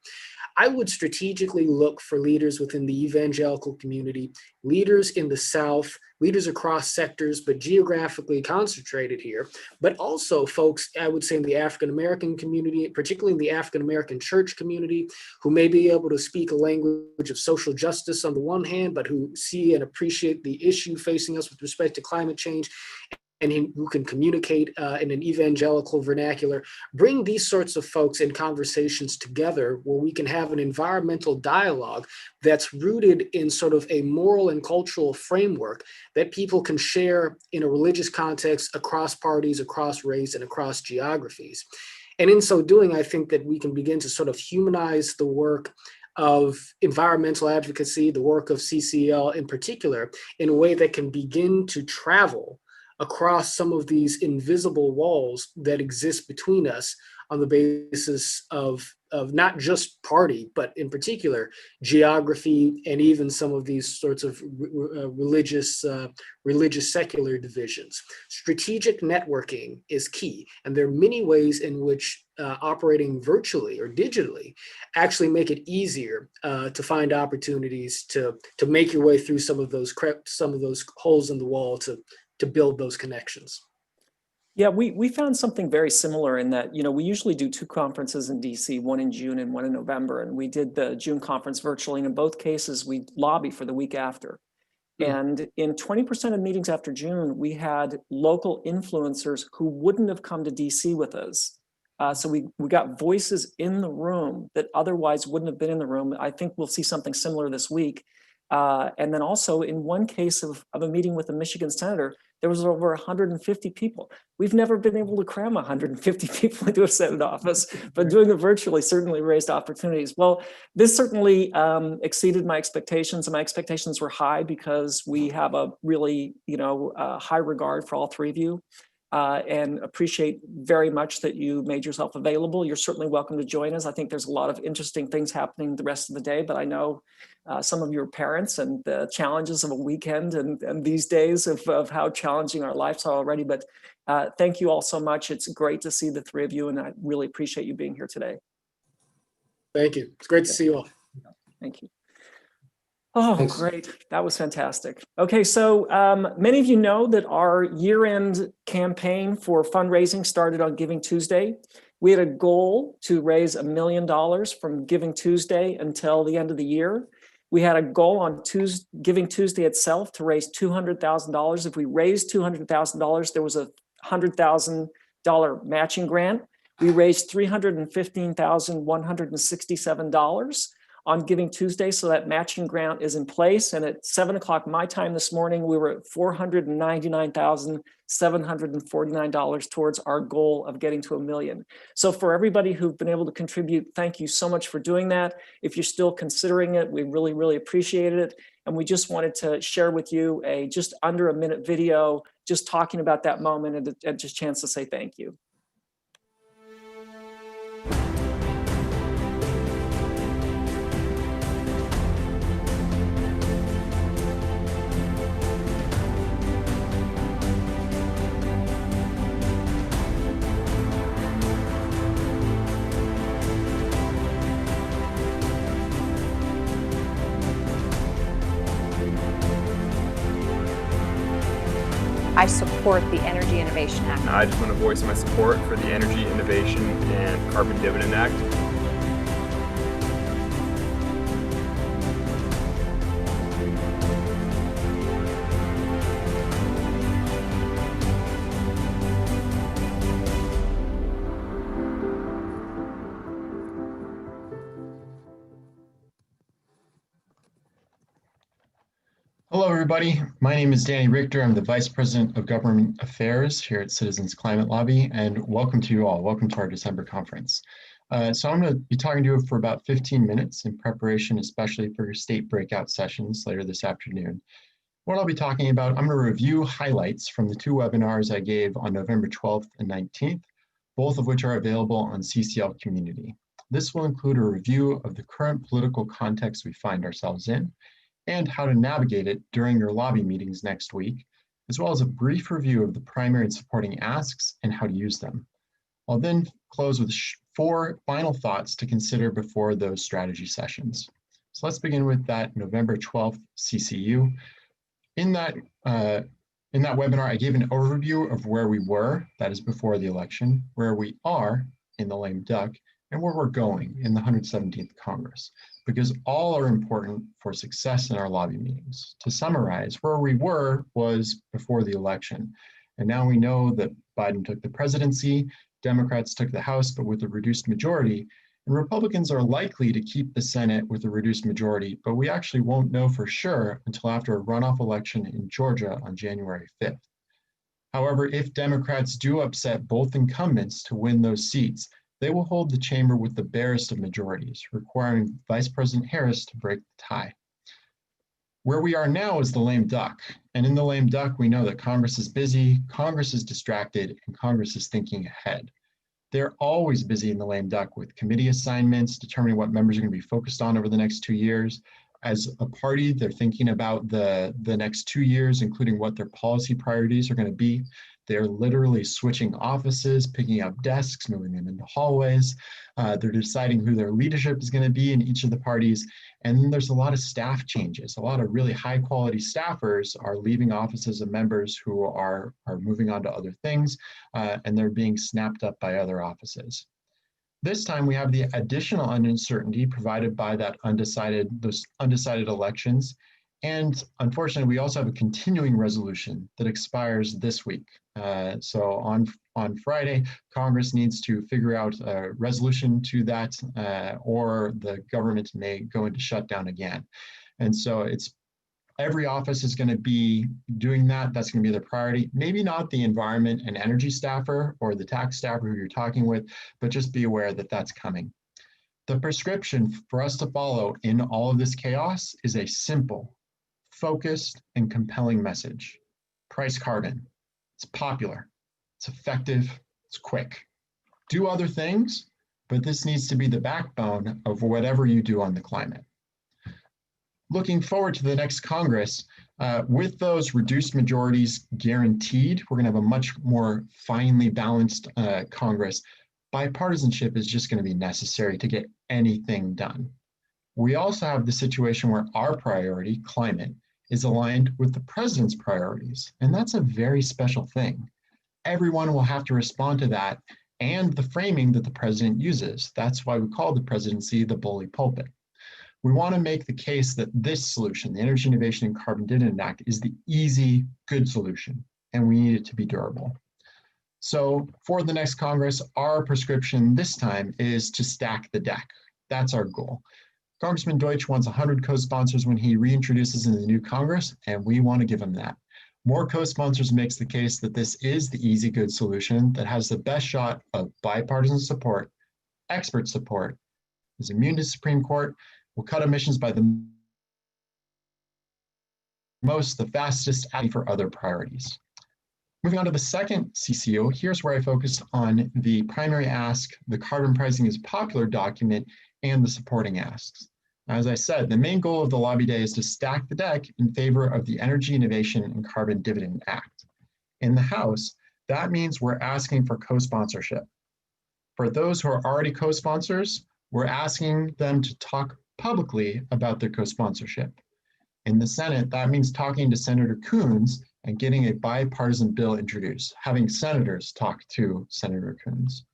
I would strategically look for leaders within the evangelical community, leaders in the South, leaders across sectors, but geographically concentrated here, but also folks, I would say, in the African-American community, particularly in the African-American church community, who may be able to speak a language of social justice on the one hand, but who see and appreciate the issue facing us with respect to climate change, and who can communicate in an evangelical vernacular. Bring these sorts of folks in conversations together where we can have an environmental dialogue that's rooted in sort of a moral and cultural framework that people can share in a religious context across parties, across race, and across geographies. And in so doing, I think that we can begin to sort of humanize the work of environmental advocacy, the work of CCL in particular, in a way that can begin to travel across some of these invisible walls that exist between us on the basis of not just party, but in particular geography and even some of these sorts of religious secular divisions. Strategic networking is key, and there are many ways in which operating virtually or digitally actually make it easier to find opportunities to make your way through some of those holes in the wall to build those connections. Yeah, we found something very similar in that, we usually do 2 conferences in DC, one in June and one in November. And we did the June conference virtually. And in both cases, we lobby for the week after. And in 20% of meetings after June, we had local influencers who wouldn't have come to DC with us. So we got voices in the room that otherwise wouldn't have been in the room. I think we'll see something similar this week. And then also in one case of a meeting with a Michigan senator, there was over 150 people. We've never been able to cram 150 people into a Senate office, but doing it virtually certainly raised opportunities. Well, this certainly exceeded my expectations, and my expectations were high because we have a really, high regard for all 3 of you. And appreciate very much that you made yourself available. You're certainly welcome to join us. I think there's a lot of interesting things happening the rest of the day, but I know some of your parents and the challenges of a weekend and these days of how challenging our lives are already. But thank you all so much. It's great to see the 3 of you, and I really appreciate you being here today. Thank you. It's great to see you all. Thank you. Oh, Thanks. great. That was fantastic. Okay, so many of you know that our year-end campaign for fundraising started on Giving Tuesday. We had a goal to raise $1 million from Giving Tuesday until the end of the year. We had a goal on Giving Tuesday itself to raise $200,000. If we raised $200,000, there was a $100,000 matching grant. We raised $315,167 on Giving Tuesday, so that matching grant is in place. And at 7 o'clock my time this morning, we were at $499,749 towards our goal of getting to $1 million. So for everybody who've been able to contribute, thank you so much for doing that. If you're still considering it, we really, really appreciated it. And we just wanted to share with you a just under a minute video, just talking about that moment and just a chance to say thank you. I support the Energy Innovation Act. I just want to voice my support for the Energy Innovation and Carbon Dividend Act. Hello, everybody. My name is Danny Richter. I'm the Vice President of Government Affairs here at Citizens Climate Lobby, and welcome to you all. Welcome to our December conference. So I'm going to be talking to you for about 15 minutes in preparation, especially for your state breakout sessions later this afternoon. What I'll be talking about, I'm going to review highlights from the 2 webinars I gave on November 12th and 19th, both of which are available on CCL Community. This will include a review of the current political context we find ourselves in, and how to navigate it during your lobby meetings next week, as well as a brief review of the primary and supporting asks and how to use them. I'll then close with 4 final thoughts to consider before those strategy sessions. So let's begin with that November 12th CCU. In that webinar, I gave an overview of where we were, that is before the election, where we are in the lame duck, and where we're going in the 117th Congress, because all are important for success in our lobby meetings. To summarize, where we were was before the election, and now we know that Biden took the presidency, Democrats took the House, but with a reduced majority, and Republicans are likely to keep the Senate with a reduced majority, but we actually won't know for sure until after a runoff election in Georgia on January 5th. However, if Democrats do upset both incumbents to win those seats, They will hold the chamber with the barest of majorities, requiring Vice President Harris to break the tie. Where we are now is the lame duck. And in the lame duck, we know that Congress is busy, Congress is distracted, and Congress is thinking ahead. They're always busy in the lame duck with committee assignments, determining what members are going to be focused on over the next 2 years. As a party, they're thinking about the next 2 years, including what their policy priorities are going to be. They're literally switching offices, picking up desks, moving them into hallways. They're deciding who their leadership is going to be in each of the parties. And then there's a lot of staff changes. A lot of really high quality staffers are leaving offices of members who are moving on to other things, and they're being snapped up by other offices. This time we have the additional uncertainty provided by those undecided elections. And unfortunately, we also have a continuing resolution that expires this week. So on Friday, Congress needs to figure out a resolution to that, or the government may go into shutdown again. And so every office is going to be doing that. That's going to be their priority. Maybe not the environment and energy staffer or the tax staffer who you're talking with, but just be aware that that's coming. The prescription for us to follow in all of this chaos is a simple, focused, and compelling message. Price carbon. It's popular. It's effective. It's quick. Do other things, but this needs to be the backbone of whatever you do on the climate. Looking forward to the next Congress, with those reduced majorities guaranteed, we're going to have a much more finely balanced Congress. Bipartisanship is just going to be necessary to get anything done. We also have the situation where our priority, climate, is aligned with the president's priorities, and that's a very special thing. Everyone will have to respond to that and the framing that the president uses. That's why we call the presidency the bully pulpit. We want to make the case that this solution, the Energy Innovation and Carbon Dividend Act, is the easy, good solution, and we need it to be durable. So for the next Congress, our prescription this time is to stack the deck. That's our goal. Congressman Deutsch wants 100 co-sponsors when he reintroduces in the new Congress, and we want to give him that. More co-sponsors makes the case that this is the easy, good solution that has the best shot of bipartisan support, expert support, is immune to Supreme Court, will cut emissions by the fastest for other priorities. Moving on to the second CCO, here's where I focused on the primary ask, the carbon pricing is popular document, and the supporting asks. As I said, the main goal of the lobby day is to stack the deck in favor of the Energy Innovation and Carbon Dividend Act. In the House, that means we're asking for co-sponsorship. For those who are already co-sponsors, we're asking them to talk publicly about their co-sponsorship. In the Senate, that means talking to Senator Coons and getting a bipartisan bill introduced, having senators talk to Senator Coons.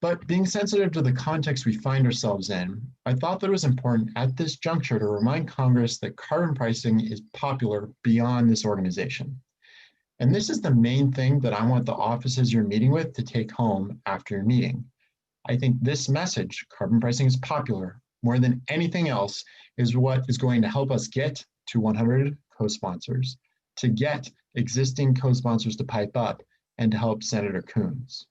But being sensitive to the context we find ourselves in, I thought that it was important at this juncture to remind Congress that carbon pricing is popular beyond this organization. And this is the main thing that I want the offices you're meeting with to take home after your meeting. I think this message, carbon pricing is popular, more than anything else, is what is going to help us get to 100 co-sponsors, to get existing co-sponsors to pipe up, and to help Senator Coons.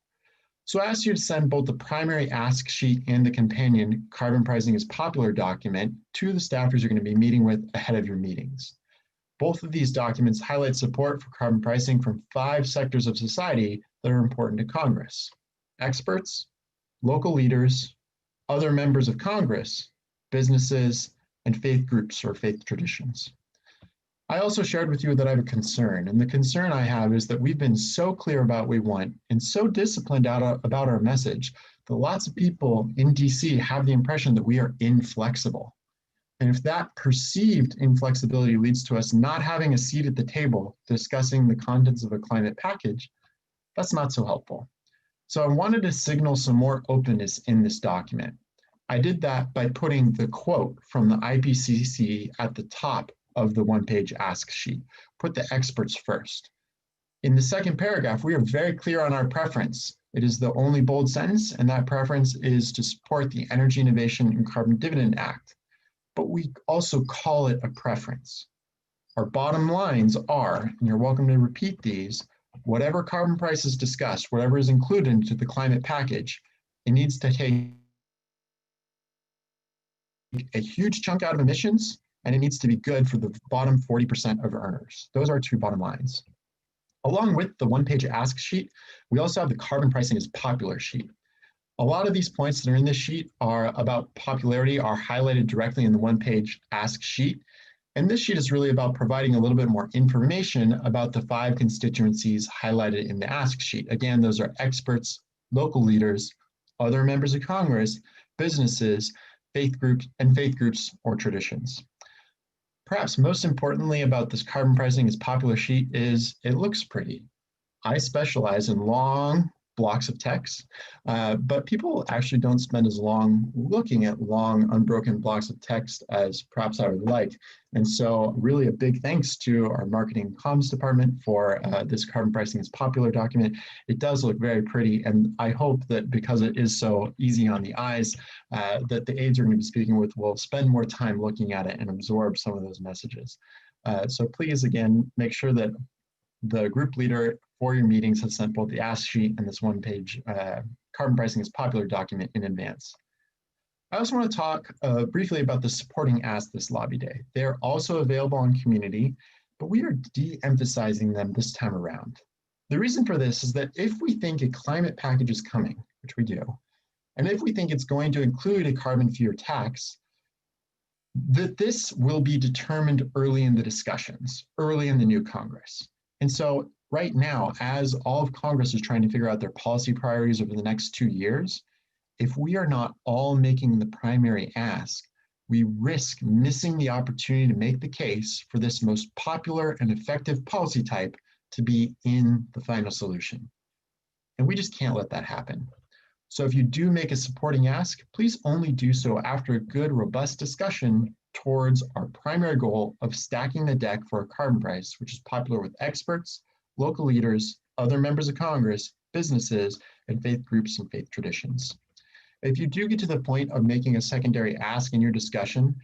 So I asked you to send both the primary ask sheet and the companion carbon pricing is popular document to the staffers you're going to be meeting with ahead of your meetings. Both of these documents highlight support for carbon pricing from 5 sectors of society that are important to Congress: experts, local leaders, other members of Congress, businesses, and faith groups or faith traditions. I also shared with you that I have a concern, and the concern I have is that we've been so clear about what we want and so disciplined about our message that lots of people in DC have the impression that we are inflexible. And if that perceived inflexibility leads to us not having a seat at the table discussing the contents of a climate package, that's not so helpful. So I wanted to signal some more openness in this document. I did that by putting the quote from the IPCC at the top of the one-page ask sheet. Put the experts first. In the second paragraph, we are very clear on our preference. It is the only bold sentence, and that preference is to support the Energy Innovation and Carbon Dividend Act. But we also call it a preference. Our bottom lines are, and you're welcome to repeat these, whatever carbon price is discussed, whatever is included into the climate package, It needs to take a huge chunk out of emissions, and it needs to be good for the bottom 40% of earners. Those are our two bottom lines. Along with the one-page ask sheet, we also have the carbon pricing is popular sheet. A lot of these points that are in this sheet are about popularity are highlighted directly in the one-page ask sheet. And this sheet is really about providing a little bit more information about the 5 constituencies highlighted in the ask sheet. Again, those are experts, local leaders, other members of Congress, businesses, faith groups or traditions. Perhaps most importantly about this carbon pricing is popular sheet is it looks pretty. I specialize in long blocks of text, but people actually don't spend as long looking at long unbroken blocks of text as perhaps I would like. And so really a big thanks to our marketing and comms department for this carbon pricing is popular document. It does look very pretty, and I hope that because it is so easy on the eyes, that the aides are going to be speaking with will spend more time looking at it and absorb some of those messages. So please, again, make sure that the group leader for your meetings has sent both the ask sheet and this one-page carbon pricing is popular document in advance. I also want to talk briefly about the supporting ask this lobby day. They're also available on Community, but we are de-emphasizing them this time around. The reason for this is that if we think a climate package is coming, which we do, and if we think it's going to include a carbon fee or tax, that this will be determined early in the discussions, early in the new Congress. And so right now, as all of Congress is trying to figure out their policy priorities over the next 2 years, if we are not all making the primary ask, we risk missing the opportunity to make the case for this most popular and effective policy type to be in the final solution. And we just can't let that happen. So if you do make a supporting ask, please only do so after a good, robust discussion towards our primary goal of stacking the deck for a carbon price, which is popular with experts, local leaders, other members of Congress, businesses, and faith groups and faith traditions. If you do get to the point of making a secondary ask in your discussion,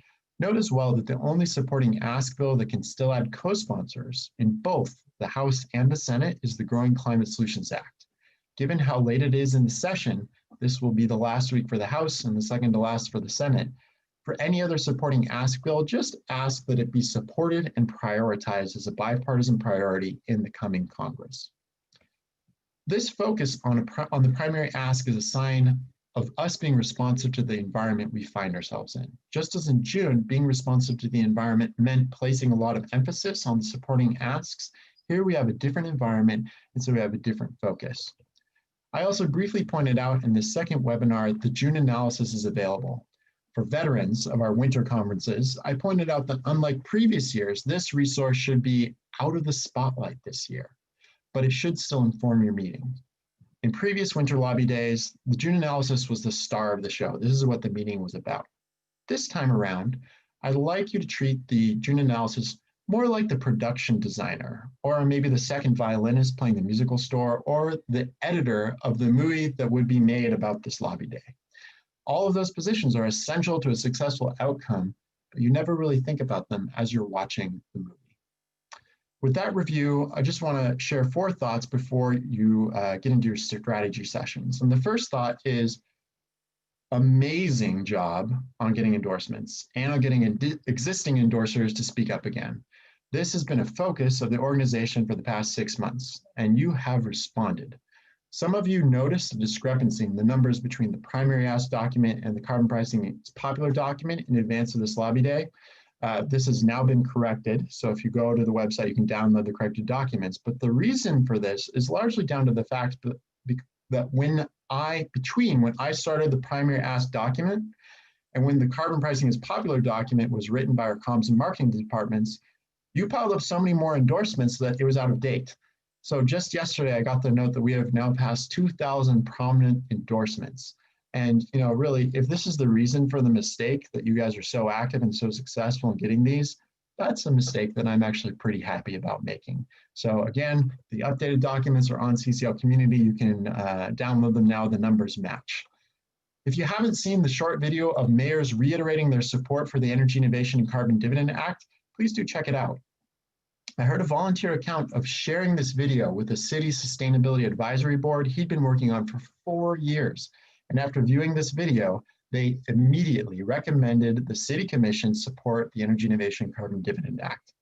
note as well that the only supporting ask bill that can still add co-sponsors in both the House and the Senate is the Growing Climate Solutions Act. Given how late it is in the session, this will be the last week for the House and the second to last for the Senate. For any other supporting ask bill, just ask that it be supported and prioritized as a bipartisan priority in the coming Congress. This focus on the primary ask is a sign of us being responsive to the environment we find ourselves in. Just as in June, being responsive to the environment meant placing a lot of emphasis on the supporting asks, here we have a different environment, and so we have a different focus. I also briefly pointed out in this second webinar, the June analysis is available. For veterans of our winter conferences, I pointed out that unlike previous years, this resource should be out of the spotlight this year, but it should still inform your meeting. In previous winter lobby days, the June analysis was the star of the show. This is what the meeting was about. This time around, I'd like you to treat the June analysis more like the production designer, or maybe the second violinist playing the musical score, or the editor of the movie that would be made about this lobby day. All of those positions are essential to a successful outcome, but you never really think about them as you're watching the movie. With that review, I just want to share 4 thoughts before you get into your strategy sessions. And the first thought is amazing job on getting endorsements and on getting existing endorsers to speak up again. This has been a focus of the organization for the past 6 months, and you have responded. Some of you noticed a discrepancy in the numbers between the primary ask document and the carbon pricing popular document in advance of this lobby day. This has now been corrected. So if you go to the website, you can download the corrected documents. But the reason for this is largely down to the fact that when I started the primary ask document and when the carbon pricing is popular document was written by our comms and marketing departments, you piled up so many more endorsements that it was out of date. So just yesterday, I got the note that we have now passed 2,000 prominent endorsements. And really, if this is the reason for the mistake that you guys are so active and so successful in getting these, that's a mistake that I'm actually pretty happy about making. So again, the updated documents are on CCL Community. You can download them now. The numbers match. If you haven't seen the short video of mayors reiterating their support for the Energy Innovation and Carbon Dividend Act, please do check it out. I heard a volunteer account of sharing this video with the city sustainability advisory board he'd been working on for 4 years. And after viewing this video, they immediately recommended the City Commission support the Energy Innovation and Carbon Dividend Act.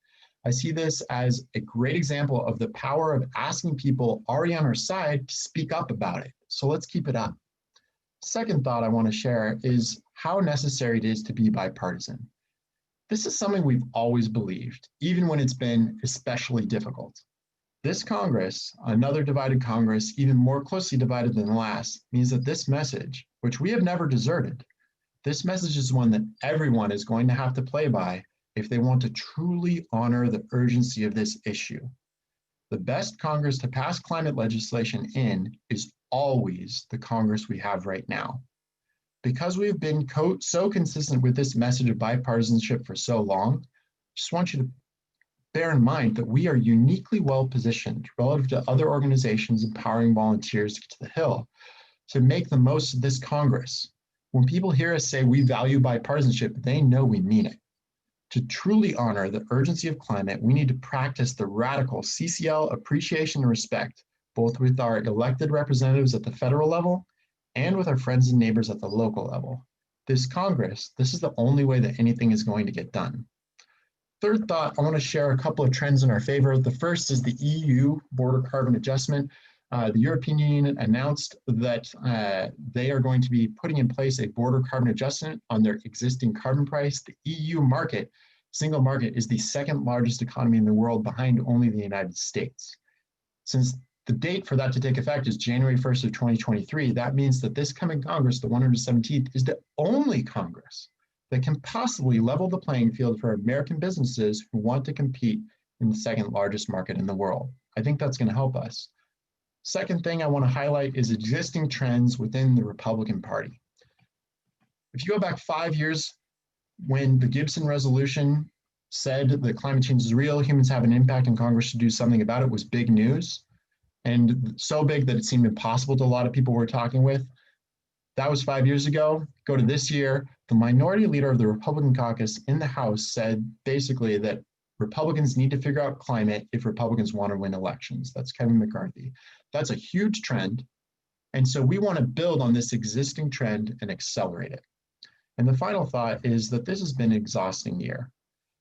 I see this as a great example of the power of asking people already on our side to speak up about it. So let's keep it up. Second thought I want to share is how necessary it is to be bipartisan. This is something we've always believed, even when it's been especially difficult. This Congress, another divided Congress, even more closely divided than the last, means that this message, which we have never deserted, this message is one that everyone is going to have to play by if they want to truly honor the urgency of this issue. The best Congress to pass climate legislation in is always the Congress we have right now. Because we've been so consistent with this message of bipartisanship for so long, I just want you to bear in mind that we are uniquely well positioned relative to other organizations empowering volunteers to get to the Hill to make the most of this Congress. When people hear us say we value bipartisanship, they know we mean it. To truly honor the urgency of climate, we need to practice the radical CCL appreciation and respect, both with our elected representatives at the federal level and with our friends and neighbors at the local level. This Congress, this is the only way that anything is going to get done. Third thought, I want to share a couple of trends in our favor. The first is the EU border carbon adjustment. The European Union announced that they are going to be putting in place a border carbon adjustment on their existing carbon price. The EU market, single market, is the second largest economy in the world behind only the United States. Since the date for that to take effect is January 1st of 2023, that means that this coming Congress, the 117th, is the only Congress that can possibly level the playing field for American businesses who want to compete in the second largest market in the world. I think that's going to help us. Second thing I want to highlight is existing trends within the Republican Party. If you go back 5 years, when the Gibson resolution said that climate change is real, humans have an impact, and Congress should do something about it, was big news, and so big that it seemed impossible to a lot of people we're talking with. That was 5 years ago. Go to this year, the minority leader of the Republican caucus in the House said basically that Republicans need to figure out climate if Republicans want to win elections. That's Kevin McCarthy. That's a huge trend. And so we want to build on this existing trend and accelerate it. And the final thought is that this has been an exhausting year.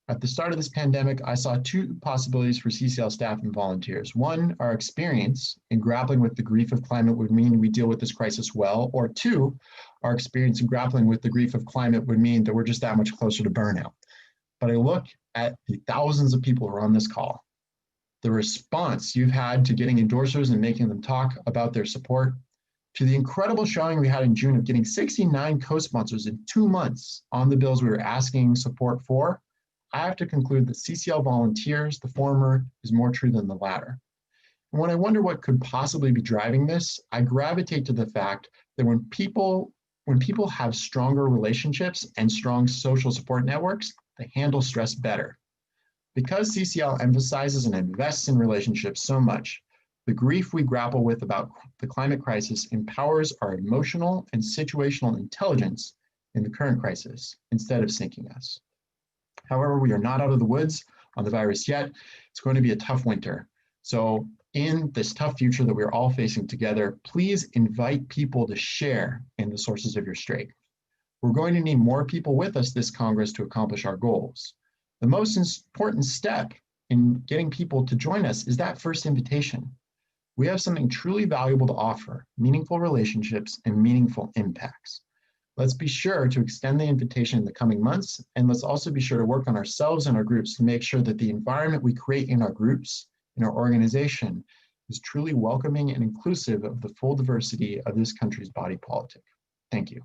At the start of this pandemic, I saw two possibilities for CCL staff and volunteers. One, our experience in grappling with the grief of climate would mean we deal with this crisis well, or two, our experience in grappling with the grief of climate would mean that we're just that much closer to burnout. But I look at the thousands of people who are on this call, the response you've had to getting endorsers and making them talk about their support, to the incredible showing we had in June of getting 69 co-sponsors in 2 months on the bills we were asking support for, I have to conclude that CCL volunteers, the former, is more true than the latter. And when I wonder what could possibly be driving this, I gravitate to the fact that when people have stronger relationships and strong social support networks, they handle stress better. Because CCL emphasizes and invests in relationships so much, the grief we grapple with about the climate crisis empowers our emotional and situational intelligence in the current crisis instead of sinking us. However, we are not out of the woods on the virus yet. It's going to be a tough winter. So in this tough future that we're all facing together, please invite people to share in the sources of your strength. We're going to need more people with us this Congress to accomplish our goals. The most important step in getting people to join us is that first invitation. We have something truly valuable to offer, meaningful relationships and meaningful impacts. Let's be sure to extend the invitation in the coming months, and let's also be sure to work on ourselves and our groups to make sure that the environment we create in our groups, in our organization, is truly welcoming and inclusive of the full diversity of this country's body politic. Thank you.